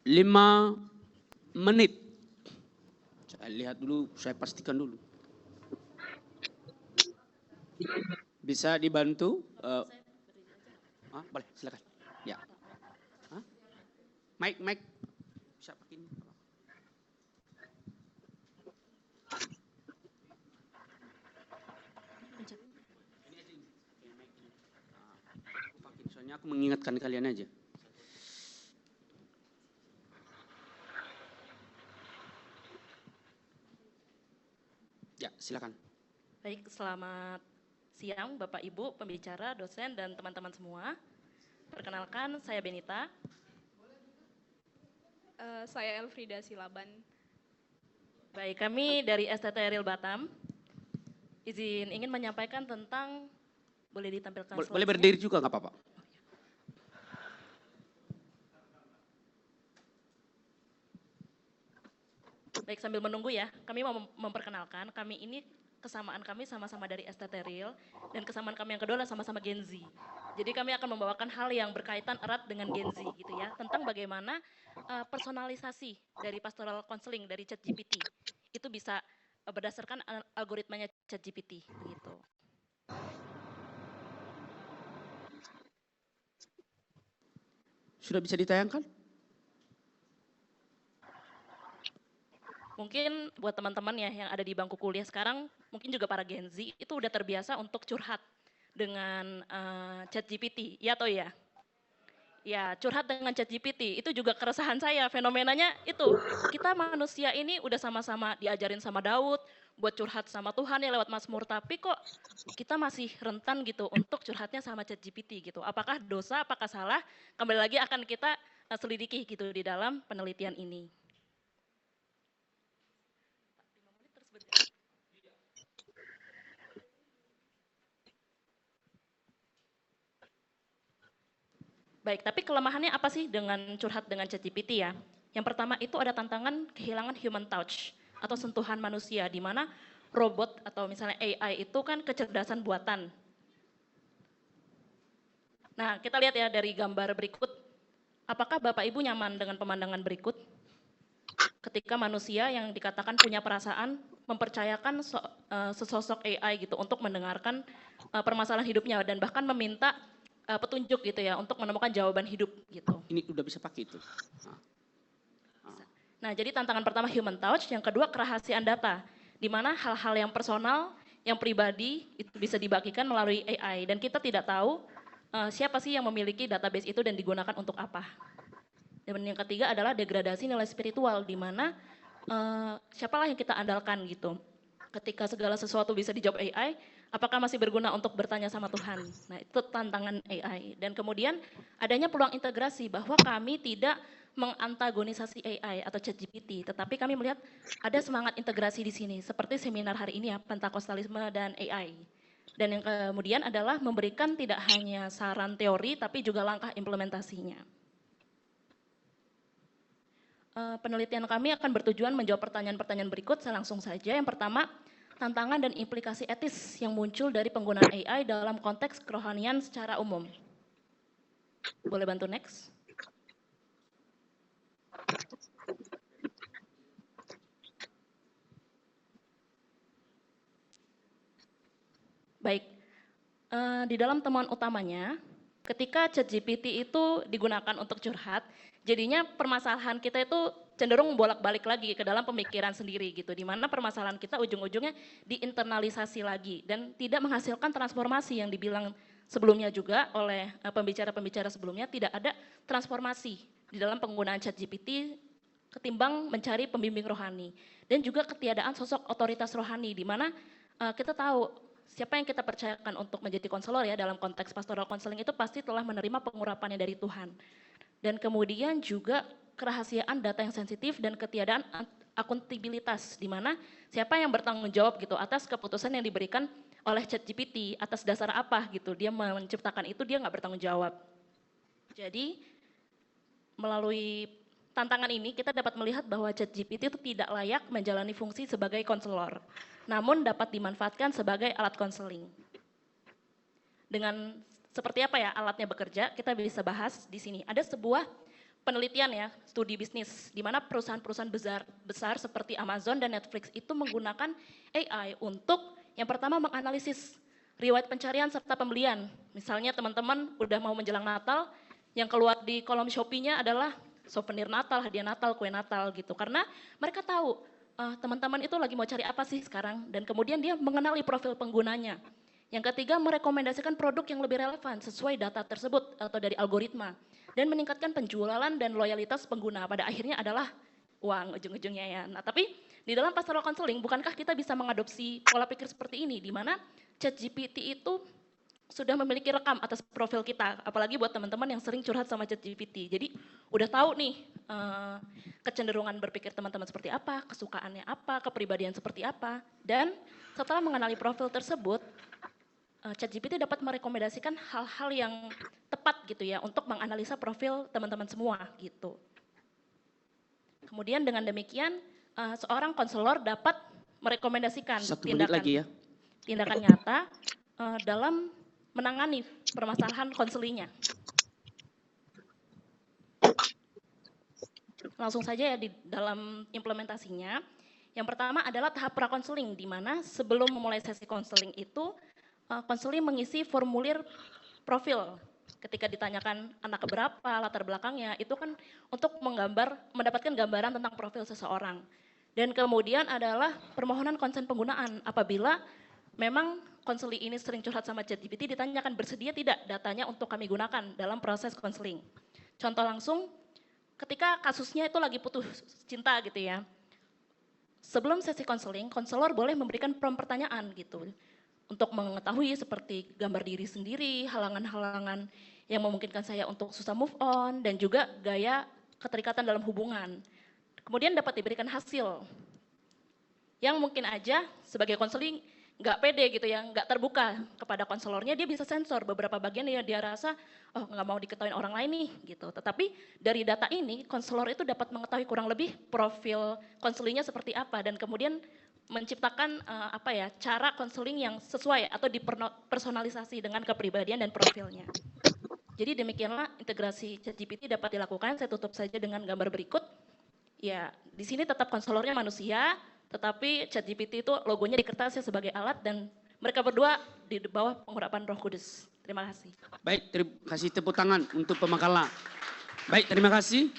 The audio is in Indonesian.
5 menit. Saya lihat dulu, saya pastikan dulu. Bisa dibantu? Boleh, silakan. Ya. Mic. Bisa pakai ini. Soalnya aku mengingatkan kalian aja. Ya, silakan. Baik, selamat siang Bapak Ibu, pembicara, dosen, dan teman-teman semua. Perkenalkan, saya Benita. Saya Elfrida Silaban. Baik, kami dari STT Real Batam. Ingin menyampaikan tentang, boleh ditampilkan slide-nya? Boleh berdiri juga nggak apa-apa. Baik, sambil menunggu ya, kami mau memperkenalkan, kami ini kesamaan kami sama-sama dari STT Real, dan kesamaan kami yang kedua adalah sama-sama Gen Z. Jadi kami akan membawakan hal yang berkaitan erat dengan Gen Z gitu ya, tentang bagaimana personalisasi dari pastoral counseling dari ChatGPT itu bisa berdasarkan algoritmanya ChatGPT gitu. Sudah bisa ditayangkan? Mungkin buat teman-teman ya yang ada di bangku kuliah sekarang, mungkin juga para Gen Z itu udah terbiasa untuk curhat dengan ChatGPT, ya atau ya? Ya, curhat dengan ChatGPT itu juga keresahan saya. Fenomenanya itu, kita manusia ini udah sama-sama diajarin sama Daud buat curhat sama Tuhan ya lewat Mazmur, tapi kok kita masih rentan gitu untuk curhatnya sama ChatGPT gitu. Apakah dosa, apakah salah? Kembali lagi akan kita selidiki gitu di dalam penelitian ini. Baik, tapi kelemahannya apa sih dengan curhat dengan ChatGPT ya? Yang pertama itu ada tantangan kehilangan human touch atau sentuhan manusia, di mana robot atau misalnya AI itu kan kecerdasan buatan. Nah, kita lihat ya dari gambar berikut, apakah Bapak Ibu nyaman dengan pemandangan berikut? Ketika manusia yang dikatakan punya perasaan mempercayakan sesosok AI gitu untuk mendengarkan permasalahan hidupnya dan bahkan meminta petunjuk gitu ya untuk menemukan jawaban hidup gitu. Ini udah bisa pakai itu. Nah, jadi tantangan pertama human touch, yang kedua kerahasiaan data, di mana hal-hal yang personal, yang pribadi itu bisa dibagikan melalui AI dan kita tidak tahu siapa sih yang memiliki database itu dan digunakan untuk apa. Dan yang ketiga adalah degradasi nilai spiritual, di mana siapalah yang kita andalkan gitu. Ketika segala sesuatu bisa dijawab AI, apakah masih berguna untuk bertanya sama Tuhan? Nah, itu tantangan AI. Dan kemudian adanya peluang integrasi bahwa kami tidak mengantagonisasi AI atau ChatGPT, tetapi kami melihat ada semangat integrasi di sini, seperti seminar hari ini ya, Pentakostalisme dan AI. Dan yang kemudian adalah memberikan tidak hanya saran teori, tapi juga langkah implementasinya. Penelitian kami akan bertujuan menjawab pertanyaan-pertanyaan berikut, saya langsung saja. Yang pertama, tantangan dan implikasi etis yang muncul dari penggunaan AI dalam konteks kerohanian secara umum. Boleh bantu next? Baik, di dalam temuan utamanya, ketika ChatGPT itu digunakan untuk curhat, jadinya permasalahan kita itu cenderung bolak-balik lagi ke dalam pemikiran sendiri gitu, di mana permasalahan kita ujung-ujungnya diinternalisasi lagi dan tidak menghasilkan transformasi yang dibilang sebelumnya juga oleh pembicara-pembicara sebelumnya, tidak ada transformasi di dalam penggunaan ChatGPT ketimbang mencari pembimbing rohani dan juga ketiadaan sosok otoritas rohani, di mana kita tahu siapa yang kita percayakan untuk menjadi konselor ya dalam konteks pastoral counseling itu pasti telah menerima pengurapannya dari Tuhan. Dan kemudian juga kerahasiaan data yang sensitif dan ketiadaan akuntabilitas, di mana siapa yang bertanggung jawab gitu atas keputusan yang diberikan oleh ChatGPT, atas dasar apa gitu dia menciptakan itu, dia nggak bertanggung jawab. Jadi melalui tantangan ini kita dapat melihat bahwa ChatGPT itu tidak layak menjalani fungsi sebagai konselor, namun dapat dimanfaatkan sebagai alat konseling. Dengan seperti apa ya alatnya bekerja, kita bisa bahas di sini. Ada sebuah penelitian ya, studi bisnis, di mana perusahaan-perusahaan besar seperti Amazon dan Netflix itu menggunakan AI untuk yang pertama menganalisis riwayat pencarian serta pembelian. Misalnya teman-teman udah mau menjelang Natal, yang keluar di kolom Shopee-nya adalah souvenir Natal, hadiah Natal, kue Natal gitu. Karena mereka tahu teman-teman itu lagi mau cari apa sih sekarang, dan kemudian dia mengenali profil penggunanya. Yang ketiga, merekomendasikan produk yang lebih relevan sesuai data tersebut atau dari algoritma. Dan meningkatkan penjualan dan loyalitas pengguna. Pada akhirnya adalah uang ujung-ujungnya ya. Nah tapi di dalam pastoral counseling, bukankah kita bisa mengadopsi pola pikir seperti ini, di mana ChatGPT itu sudah memiliki rekam atas profil kita, apalagi buat teman-teman yang sering curhat sama ChatGPT. Jadi udah tahu nih kecenderungan berpikir teman-teman seperti apa, kesukaannya apa, kepribadian seperti apa. Dan setelah mengenali profil tersebut, ChatGPT dapat merekomendasikan hal-hal yang tepat gitu ya untuk menganalisa profil teman-teman semua gitu. Kemudian dengan demikian seorang konselor dapat merekomendasikan tindakan nyata dalam menangani permasalahan konselinya. Langsung saja ya di dalam implementasinya. Yang pertama adalah tahap prakonseling, di mana sebelum memulai sesi konseling itu konseling mengisi formulir profil. Ketika ditanyakan anak keberapa, latar belakangnya, itu kan untuk mendapatkan gambaran tentang profil seseorang. Dan kemudian adalah permohonan konsen penggunaan. Apabila memang konseling ini sering curhat sama ChatGPT, ditanyakan bersedia tidak datanya untuk kami gunakan dalam proses konseling. Contoh langsung, ketika kasusnya itu lagi putus cinta gitu ya. Sebelum sesi konseling, konselor boleh memberikan prompt pertanyaan gitu. Untuk mengetahui seperti gambar diri sendiri, halangan-halangan yang memungkinkan saya untuk susah move on, dan juga gaya keterikatan dalam hubungan. Kemudian dapat diberikan hasil, yang mungkin aja sebagai konseling nggak pede gitu ya, nggak terbuka kepada konselornya, dia bisa sensor beberapa bagian ya dia rasa, oh nggak mau diketahui orang lain nih gitu. Tetapi dari data ini, konselor itu dapat mengetahui kurang lebih profil konselingnya seperti apa, dan kemudian menciptakan cara konseling yang sesuai atau dipersonalisasi dengan kepribadian dan profilnya. Jadi demikianlah integrasi ChatGPT dapat dilakukan. Saya tutup saja dengan gambar berikut. Ya, di sini tetap konselornya manusia, tetapi ChatGPT itu logonya di kertas ya sebagai alat, dan mereka berdua di bawah pengurapan Roh Kudus. Terima kasih. Baik, terima kasih, tepuk tangan untuk pemakala. Baik, terima kasih.